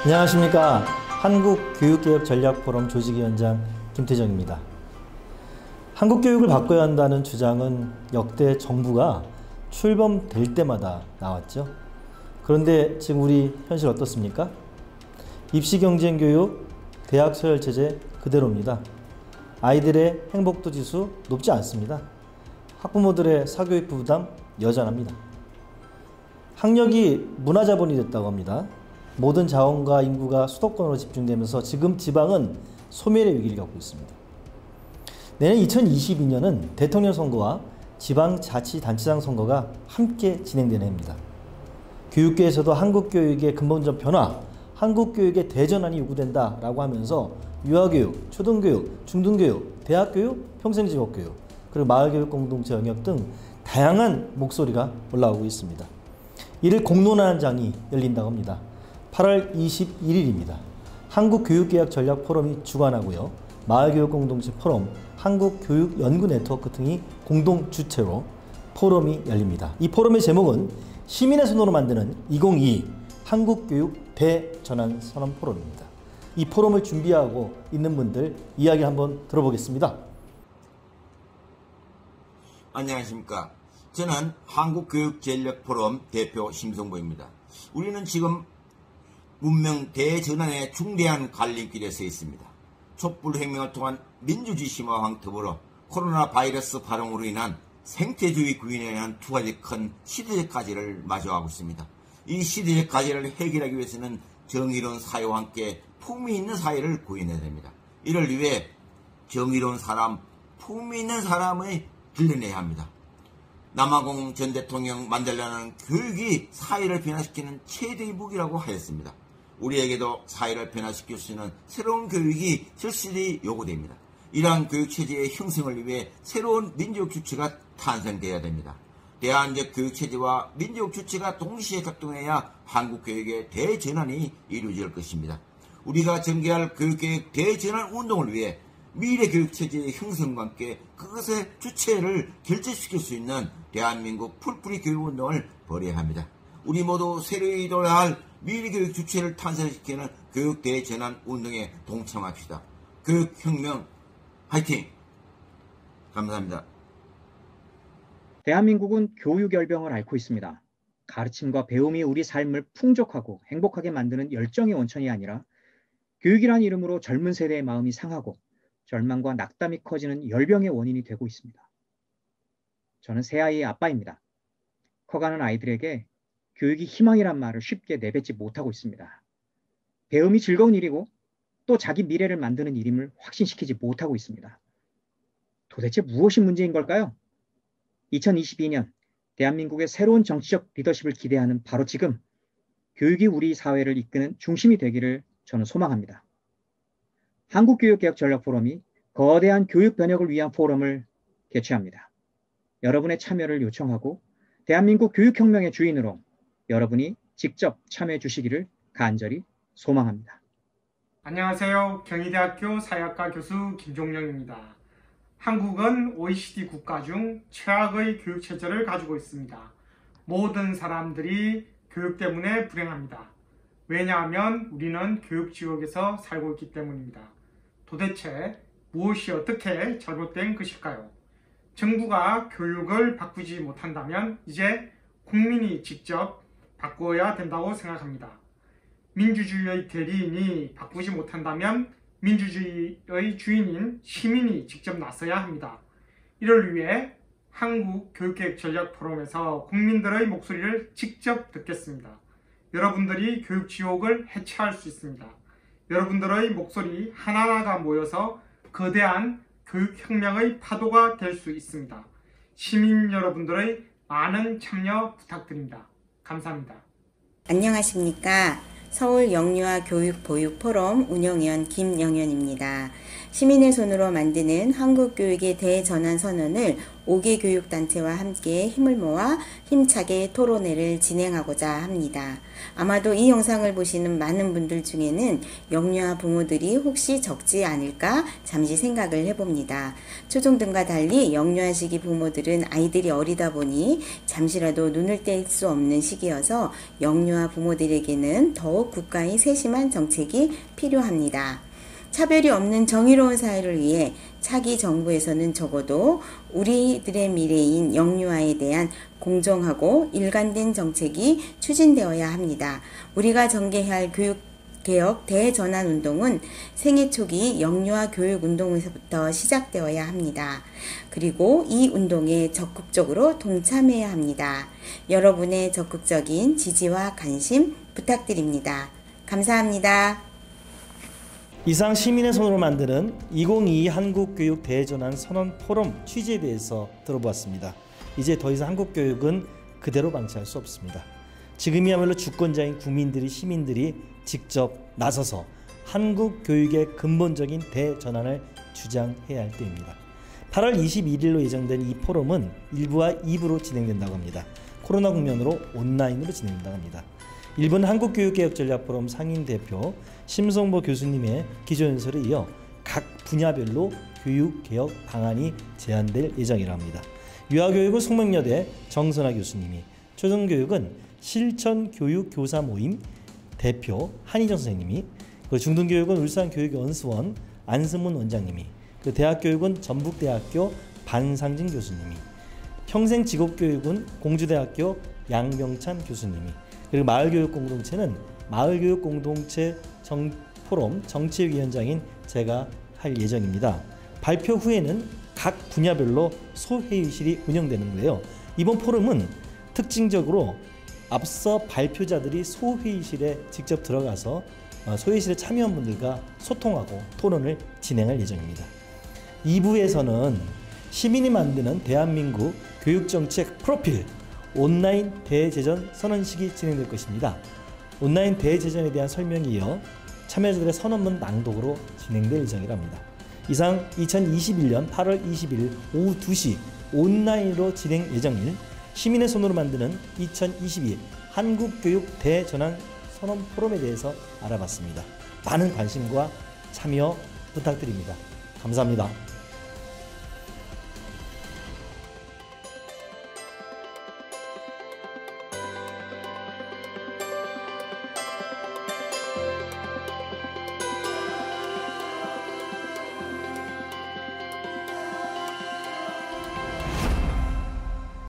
안녕하십니까. 한국교육개혁전략포럼 조직위원장 김태정입니다. 한국교육을 바꿔야 한다는 주장은 역대 정부가 출범될 때마다 나왔죠. 그런데 지금 우리 현실 어떻습니까? 입시경쟁교육, 대학서열체제 그대로입니다. 아이들의 행복도 지수 높지 않습니다. 학부모들의 사교육 부담 여전합니다. 학력이 문화자본이 됐다고 합니다. 모든 자원과 인구가 수도권으로 집중되면서 지금 지방은 소멸의 위기를 겪고 있습니다. 내년 2022년은 대통령 선거와 지방자치단체장 선거가 함께 진행되는 해입니다. 교육계에서도 한국교육의 근본적 변화, 한국교육의 대전환이 요구된다라고 하면서 유아교육, 초등교육, 중등교육, 대학교육, 평생직업교육, 그리고 마을교육 공동체 영역 등 다양한 목소리가 올라오고 있습니다. 이를 공론화하는 장이 열린다고 합니다. 8월 21일입니다. 한국교육개혁전략포럼이 주관하고요. 마을교육공동체 포럼, 한국교육연구네트워크 등이 공동 주최로 포럼이 열립니다. 이 포럼의 제목은 시민의 손으로 만드는 2022 한국교육 대전환 선언 포럼입니다. 이 포럼을 준비하고 있는 분들 이야기 한번 들어보겠습니다. 안녕하십니까. 저는 한국교육전략포럼 대표 심성보입니다. 우리는 지금 문명 대전환의 중대한 갈림길에 서 있습니다. 촛불혁명을 통한 민주주의 심화와 더불어 코로나 바이러스 발생으로 인한 생태주의 구인에 의한 두 가지 큰 시대적 과제를 마주하고 있습니다. 이 시대적 과제를 해결하기 위해서는 정의로운 사회와 함께 품위 있는 사회를 구현해야 됩니다. 이를 위해 정의로운 사람, 품위 있는 사람을 길러내야 합니다. 남아공 전 대통령 만델라는 교육이 사회를 변화시키는 최대의 무기라고 하였습니다. 우리에게도 사회를 변화시킬 수 있는 새로운 교육이 절실히 요구됩니다. 이러한 교육체제의 형성을 위해 새로운 민족 주체가 탄생되어야 됩니다. 대안적 교육체제와 민족 주체가 동시에 작동해야 한국교육의 대전환이 이루어질 것입니다. 우리가 전개할 교육개혁 대전환 운동을 위해 미래 교육체제의 형성과 함께 그것의 주체를 결정시킬 수 있는 대한민국 풀뿌리 교육운동을 벌여야 합니다. 우리 모두 새로이 이뤄야 할 미래 교육 주체를 탄생시키는 교육 대전환 운동에 동참합시다. 교육혁명 화이팅! 감사합니다. 대한민국은 교육열병을 앓고 있습니다. 가르침과 배움이 우리 삶을 풍족하고 행복하게 만드는 열정의 원천이 아니라 교육이라는 이름으로 젊은 세대의 마음이 상하고 절망과 낙담이 커지는 열병의 원인이 되고 있습니다. 저는 세 아이의 아빠입니다. 커가는 아이들에게 교육이 희망이란 말을 쉽게 내뱉지 못하고 있습니다. 배움이 즐거운 일이고 또 자기 미래를 만드는 일임을 확신시키지 못하고 있습니다. 도대체 무엇이 문제인 걸까요? 2022년 대한민국의 새로운 정치적 리더십을 기대하는 바로 지금 교육이 우리 사회를 이끄는 중심이 되기를 저는 소망합니다. 한국교육개혁전략포럼이 거대한 교육 변혁을 위한 포럼을 개최합니다. 여러분의 참여를 요청하고 대한민국 교육혁명의 주인으로 여러분이 직접 참여해 주시기를 간절히 소망합니다. 안녕하세요. 경희대학교 사회학과 교수 김종령입니다. 한국은 OECD 국가 중 최악의 교육체제를 가지고 있습니다. 모든 사람들이 교육 때문에 불행합니다. 왜냐하면 우리는 교육지옥에서 살고 있기 때문입니다. 도대체 무엇이 어떻게 잘못된 것일까요? 정부가 교육을 바꾸지 못한다면 이제 국민이 직접 바꿔야 된다고 생각합니다. 민주주의의 대리인이 바꾸지 못한다면 민주주의의 주인인 시민이 직접 나서야 합니다. 이를 위해 한국교육개혁전략포럼에서 국민들의 목소리를 직접 듣겠습니다. 여러분들이 교육지옥을 해체할 수 있습니다. 여러분들의 목소리 하나하나가 모여서 거대한 교육혁명의 파도가 될 수 있습니다. 시민 여러분들의 많은 참여 부탁드립니다. 감사합니다. 안녕하십니까. 서울 영유아 교육보육포럼 운영위원 김영현입니다. 시민의 손으로 만드는 한국교육의 대전환 선언을 5개 교육단체와 함께 힘을 모아 힘차게 토론회를 진행하고자 합니다. 아마도 이 영상을 보시는 많은 분들 중에는 영유아 부모들이 혹시 적지 않을까 잠시 생각을 해봅니다. 초중등과 달리 영유아 시기 부모들은 아이들이 어리다 보니 잠시라도 눈을 뗄 수 없는 시기여서 영유아 부모들에게는 더욱 국가의 세심한 정책이 필요합니다. 차별이 없는 정의로운 사회를 위해 차기 정부에서는 적어도 우리들의 미래인 영유아에 대한 공정하고 일관된 정책이 추진되어야 합니다. 우리가 전개해야 할 교육개혁 대전환운동은 생애 초기 영유아 교육운동에서부터 시작되어야 합니다. 그리고 이 운동에 적극적으로 동참해야 합니다. 여러분의 적극적인 지지와 관심 부탁드립니다. 감사합니다. 이상 시민의 손으로 만드는 2022 한국교육 대전환 선언 포럼 취지에 대해서 들어보았습니다. 이제 더 이상 한국교육은 그대로 방치할 수 없습니다. 지금이야말로 주권자인 국민들이, 시민들이 직접 나서서 한국교육의 근본적인 대전환을 주장해야 할 때입니다. 8월 21일로 예정된 이 포럼은 1부와 2부로 진행된다고 합니다. 코로나 국면으로 온라인으로 진행된다고 합니다. 1부는 한국교육개혁전략포럼 상임대표 심성보 교수님의 기조연설에 이어 각 분야별로 교육개혁 방안이 제안될 예정이라 합니다. 유아교육은 송명여대 정선아 교수님이, 초등교육은 실천교육교사 모임 대표 한희정 선생님이, 중등교육은 울산교육연수원 안승문 원장님이, 대학교육은 전북대학교 반상진 교수님이, 평생직업교육은 공주대학교 양병찬 교수님이, 그리고 마을교육공동체는 마을교육공동체 포럼 정치위원장인 제가 할 예정입니다. 발표 후에는 각 분야별로 소회의실이 운영되는데요. 이번 포럼은 특징적으로 앞서 발표자들이 소회의실에 직접 들어가서 소회의실에 참여한 분들과 소통하고 토론을 진행할 예정입니다. 2부에서는 시민이 만드는 대한민국 교육정책 프로필 온라인 대제전 선언식이 진행될 것입니다. 온라인 대제전에 대한 설명이 이어 참여자들의 선언문 낭독으로 진행될 예정이랍니다. 이상 2021년 8월 20일 오후 2시 온라인으로 진행 예정일 시민의 손으로 만드는 2022 한국교육 대전환 선언 포럼에 대해서 알아봤습니다. 많은 관심과 참여 부탁드립니다. 감사합니다.